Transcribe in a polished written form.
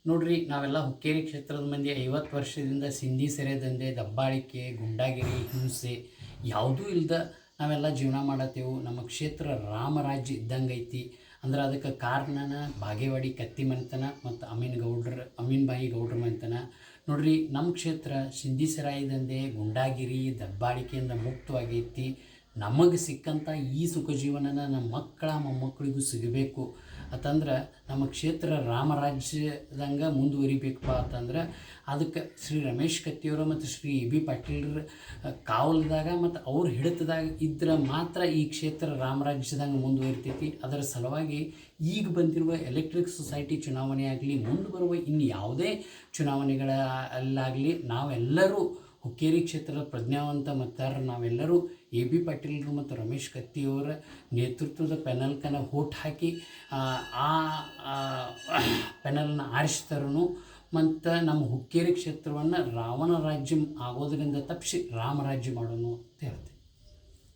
ನೋಡ್ರಿ, ನಾವೆಲ್ಲ ಹುಕ್ಕೇರಿ ಕ್ಷೇತ್ರದ ಮಂದಿ 50 ವರ್ಷದಿಂದ ಸಿಂಧಿ ಸೆರೆದಂಧೆ, ದಬ್ಬಾಳಿಕೆ, ಗುಂಡಾಗಿರಿ, ಹಿಂಸೆ ಯಾವುದೂ ಇಲ್ದ ನಾವೆಲ್ಲ ಜೀವನ ಮಾಡತ್ತೇವು. ನಮ್ಮ ಕ್ಷೇತ್ರ ರಾಮರಾಜ್ಯ ಇದ್ದಂಗೆ ಐತಿ. ಅಂದ್ರೆ ಅದಕ್ಕೆ ಕಾರಣನ ಬಾಗೇವಾಡಿ ಕತ್ತಿ ಮನೆತನ ಮತ್ತು ಅಮೀನ್ ಬಾಯಿ ಗೌಡ್ರ ಮನೆತನ. ನೋಡ್ರಿ, ನಮ್ಮ ಕ್ಷೇತ್ರ ಸಿಂಧಿ ಸರಾಯಿ ಗುಂಡಾಗಿರಿ, ದಬ್ಬಾಳಿಕೆಯಿಂದ ಮುಕ್ತವಾಗೈತಿ. ನಮಗೆ ಸಿಕ್ಕಂಥ ಈ ಸುಖ ಜೀವನನ ನಮ್ಮ ಮಕ್ಕಳ ಮೊಮ್ಮಕ್ಕಳಿಗೂ ಸಿಗಬೇಕು ಅಂತಂದ್ರೆ ನಮ್ಮ ಕ್ಷೇತ್ರ ರಾಮರಾಜ್ಯದಂಗೆ ಮುಂದುವರಿಬೇಕಪ್ಪ ಅಂತಂದ್ರೆ ಅದಕ್ಕೆ ಶ್ರೀ ರಮೇಶ್ ಕತ್ತಿಯವರು ಮತ್ತು ಶ್ರೀ ಎ ಬಿ ಪಾಟೀಲ್ರ ಕಾವಲದಾಗ ಮತ್ತು ಅವ್ರ ಹಿಡಿತದಾಗ ಇದ್ರೆ ಮಾತ್ರ ಈ ಕ್ಷೇತ್ರ ರಾಮರಾಜ್ಯದಂಗೆ ಮುಂದುವರಿತೈತಿ. ಅದರ ಸಲುವಾಗಿ ಈಗ ಬಂದಿರುವ ಎಲೆಕ್ಟ್ರಿಕ್ ಸೊಸೈಟಿ ಚುನಾವಣೆ ಆಗಲಿ, ಮುಂದೆ ಬರುವ ಇನ್ನು ಯಾವುದೇ ಚುನಾವಣೆಗಳಲ್ಲಾಗಲಿ ನಾವೆಲ್ಲರೂ ಹುಕ್ಕೇರಿ ಕ್ಷೇತ್ರದ ಪ್ರಜ್ಞಾವಂತ ಮತದಾರರು ನಾವೆಲ್ಲರೂ ಎ ಬಿ ಪಾಟೀಲ್ರು ಮತ್ತು ರಮೇಶ್ ಕತ್ತಿಯವರ ನೇತೃತ್ವದ ಪೆನಲ್ಕನ ವೋಟ್ ಹಾಕಿ ಆ ಪೆನಲ್ನ ಆರಿಸ್ತಾರೂ ಮತ್ತು ನಮ್ಮ ಹುಕ್ಕೇರಿ ಕ್ಷೇತ್ರವನ್ನು ರಾವಣ ರಾಜ್ಯ ಆಗೋದರಿಂದ ತಪ್ಪಿಸಿ ರಾಮರಾಜ್ಯ ಮಾಡೋಣ ಅಂತ ಹೇಳ್ತೀನಿ.